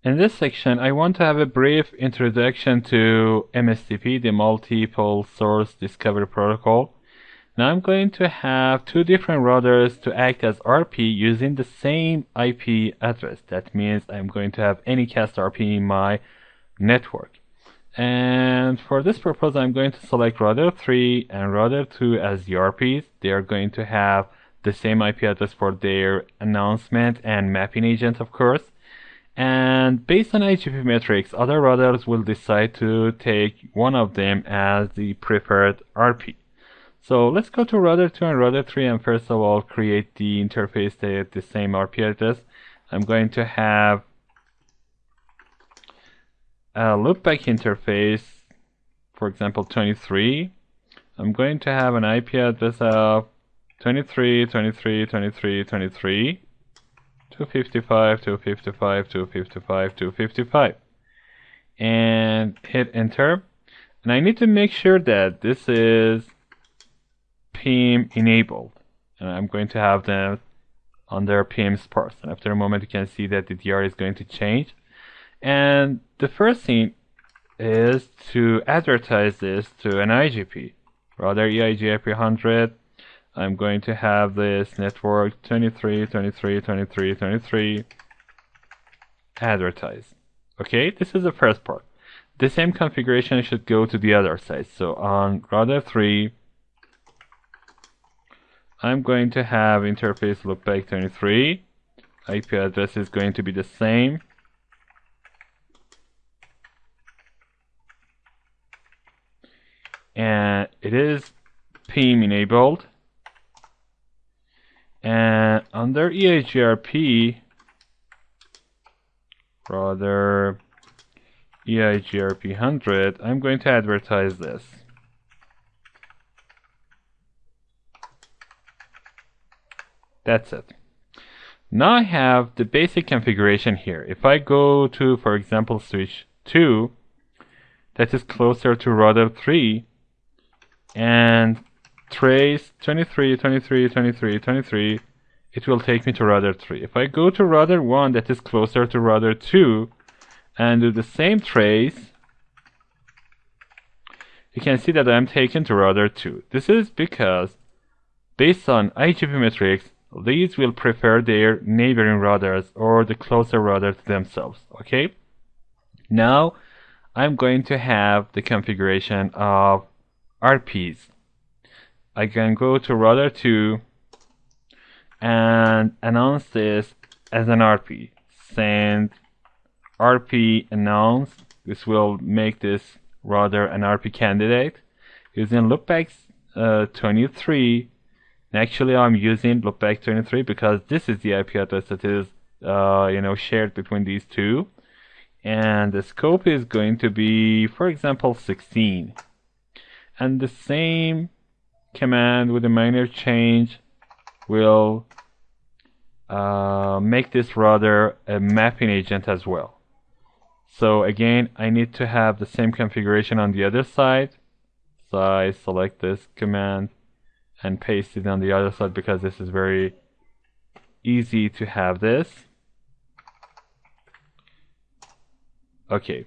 In this section, I want to have a brief introduction to MSDP, the Multiple Source Discovery Protocol. Now I'm going to have two different routers to act as RP using the same IP address. That means I'm going to have Anycast RP in my network. And for this purpose, I'm going to select router 3 and router 2 as the RPs. They are going to have the same IP address for their announcement and mapping agent, of course. And based on IGP metrics, other routers will decide to take one of them as the preferred RP. So let's go to router 2 and router 3 and first of all create the interface at the same RP address. I'm going to have a loopback interface, for example 23. I'm going to have an IP address of 23, 23, 23, 23, 255, 255, 255, 255, and hit enter. And I need to make sure that this is PIM enabled, and I'm going to have them under PIM sparse. And after a moment, you can see that the DR is going to change. And the first thing is to advertise this to an IGP, rather EIGRP 100. I'm going to have this network 23, 23, 23, 23 advertise. Okay, this is the first part. The same configuration should go to the other side. So on router 3, I'm going to have interface loopback 23. IP address is going to be the same. And it is PIM enabled. And under EIGRP, rather EIGRP 100, I'm going to advertise this. That's it. Now I have the basic configuration here. If I go to, for example, switch 2, that is closer to router 3, and trace 23, 23, 23, 23, it will take me to router 3. If I go to router 1 that is closer to router 2 and do the same trace, you can see that I'm taken to router 2. This is because based on IGP metrics, these will prefer their neighboring routers or the closer router to themselves. Okay? Now I'm going to have the configuration of RPs. I can go to router 2 and announce this as an RP. Send RP announce. This will make this router an RP candidate. Using loopback 23. Actually, I'm using loopback 23 because this is the IP address that is shared between these two. And the scope is going to be, for example, 16. And the same command with a minor change will make this router a mapping agent as well. So again, I need to have the same configuration on the other side. So I select this command and paste it on the other side because this is very easy to have this. Okay,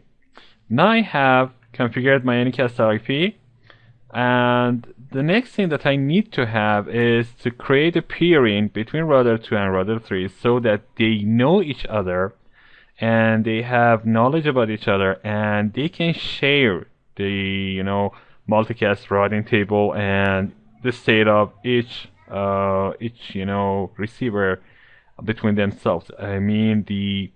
now I have configured my Anycast IP. And the next thing that I need to have is to create a peering between router 2 and router 3 so that they know each other and they have knowledge about each other and they can share the multicast routing table and the state of each receiver between themselves. I mean the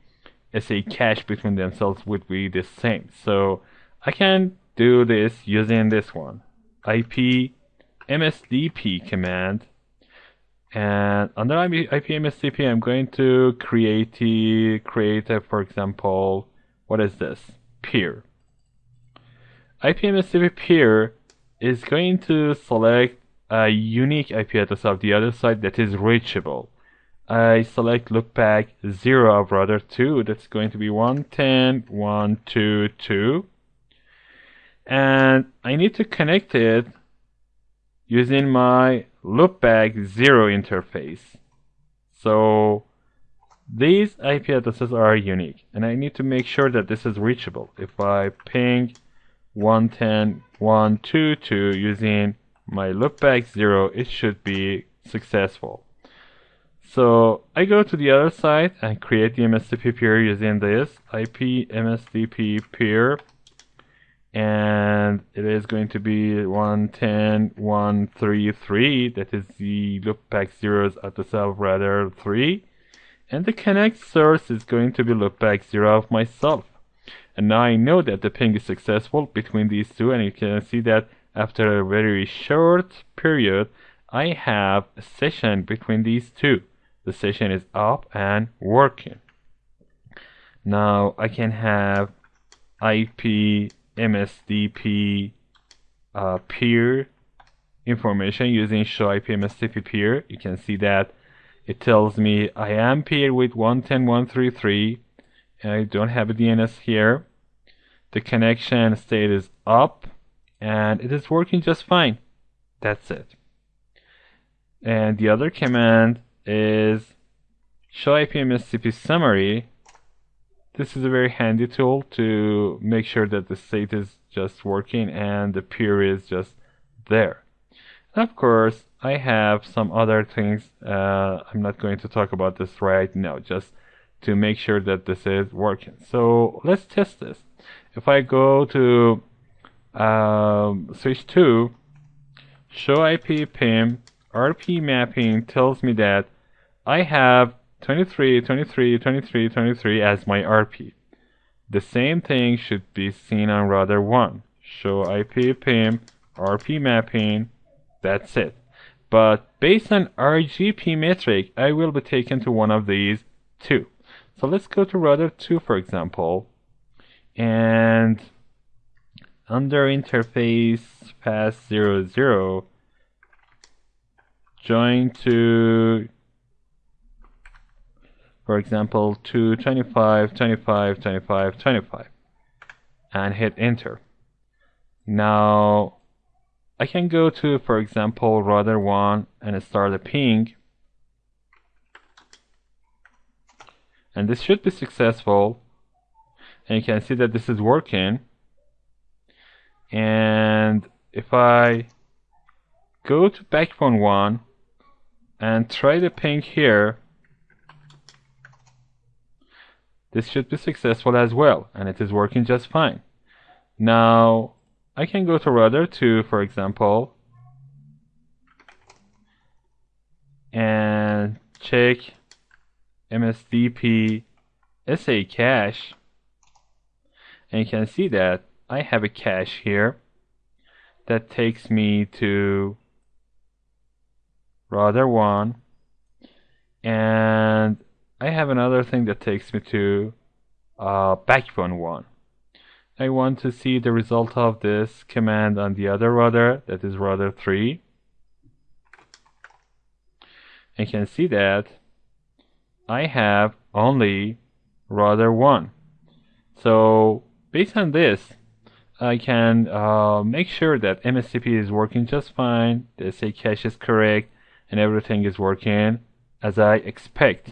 SA cache between themselves would be the same. So I can do this using this one. IP MSDP command, and under IP MSDP I'm going to create a, for example, what is this? Peer. IP MSDP peer is going to select a unique IP address of the other side that is reachable. I select loopback 0 of router 2, that's going to be 110.122. And I need to connect it using my loopback 0 interface. So These IP addresses are unique, and I need to make sure that this is reachable. If I ping 110.122 using my loopback 0, it should be successful. So I go to the other side and create the MSDP peer using this IP MSDP peer, and it is going to be 110.133. That is the loopback 0's address of router 3, and the connect source is going to be loopback 0 of myself. And now I know that the ping is successful between these two, and you can see that after a very short period, I have a session between these two. The session is up and working. Now I can have IP MSDP peer information using show IP MSDP peer. You can see that it tells me I am paired with 110.133. I don't have a DNS here. The connection state is up and it is working just fine. That's it. And the other command is show IP MSDP summary. This is a very handy tool to make sure that the state is just working and the peer is just there. And of course, I have some other things. I'm not going to talk about this right now, just to make sure that this is working. So let's test this. If I go to switch to show IP PIM, RP mapping tells me that I have 23, 23, 23, 23 as my RP. The same thing should be seen on router 1. Show IP PIM, RP mapping, that's it. But based on RGP metric, I will be taken to one of these two. So let's go to router 2, for example, and under interface path 00, join to, for example, to 25, 25, 25, 25, and hit enter. Now I can go to, for example, router 1 and start a ping, and this should be successful, and you can see that this is working. And if I go to backbone 1 and try the ping here, this should be successful as well, and it is working just fine. Now I can go to router 2, for example, and check MSDP SA cache, and you can see that I have a cache here that takes me to router 1, and I have another thing that takes me to backbone 1. I want to see the result of this command on the other router, that is router 3. You can see that I have only router 1. So based on this, I can make sure that MSDP is working just fine, the SA cache is correct, and everything is working as I expect.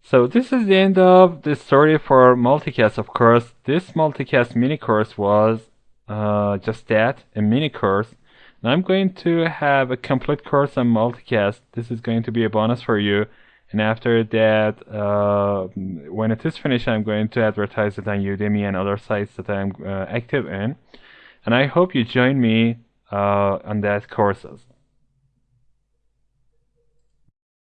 So this is the end of the story for Multicast. Of course, this Multicast mini course was just that, a mini course. Now I'm going to have a complete course on Multicast. This is going to be a bonus for you. And after that, when it is finished, I'm going to advertise it on Udemy and other sites that I'm active in. And I hope you join me on that courses.